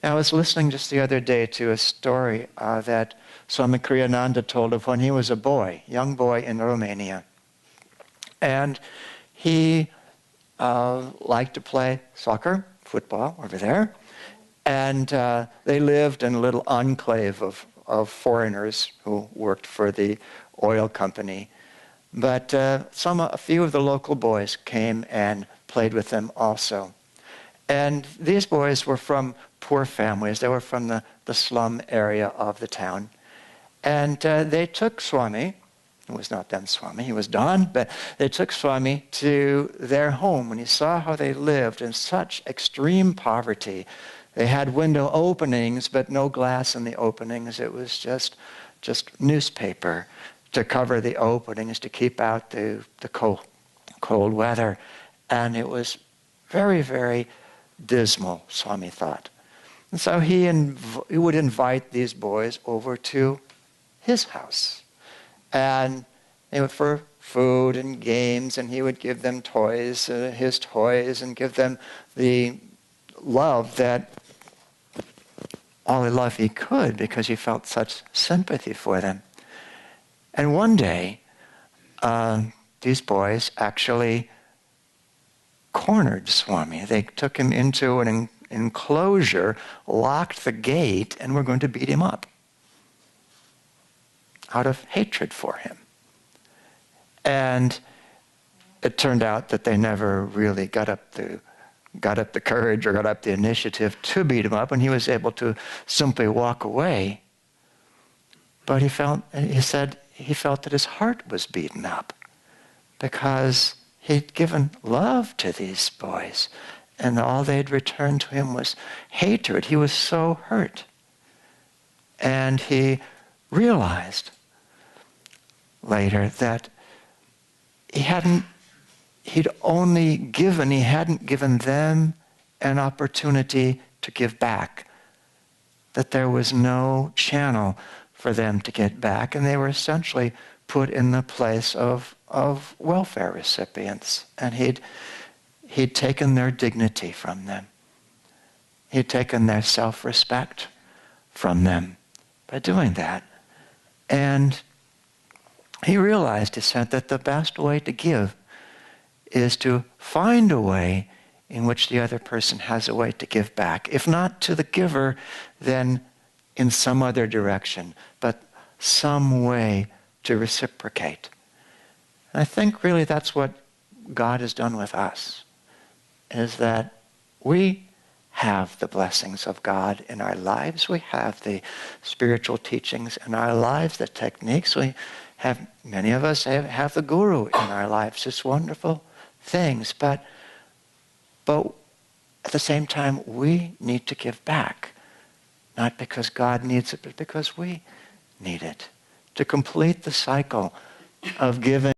Now, I was listening just the other day to a story that Swami Ananda told of when he was a boy, young boy in Romania. And he liked to play soccer, football over there. And they lived in a little enclave of foreigners who worked for the oil company. But a few of the local boys came and played with them also. And these boys were from poor families. They were from the slum area of the town. And they took Swami. It was not then Swami, he was Don, but they took Swami to their home, and he saw how they lived in such extreme poverty. They had window openings, but no glass in the openings. It was just newspaper to cover the openings to keep out the cold weather. And it was very, very dismal, Swami thought. And so he would invite these boys over to his house. And they would for food and games, and he would give them toys, his toys, and give them the love all the love he could, because he felt such sympathy for them. And one day, these boys actually cornered Swami. They took him into an enclosure, locked the gate, and were going to beat him up out of hatred for him. And it turned out that they never really got up the courage or got up the initiative to beat him up, and he was able to simply walk away. But he said he felt that his heart was beaten up because he'd given love to these boys, and all they'd returned to him was hatred. He was so hurt. And he realized later that he hadn't given them an opportunity to give back, that there was no channel for them to get back, and they were essentially put in the place of welfare recipients. And he'd taken their dignity from them. He'd taken their self-respect from them by doing that. And he realized, he said, that the best way to give is to find a way in which the other person has a way to give back. If not to the giver, then in some other direction, but some way to reciprocate. And I think really that's what God has done with us, is that we have the blessings of God in our lives. We have the spiritual teachings in our lives, the techniques. Many of us have the guru in our lives. It's wonderful things, but at the same time, we need to give back. Not because God needs it, but because we need it. To complete the cycle of giving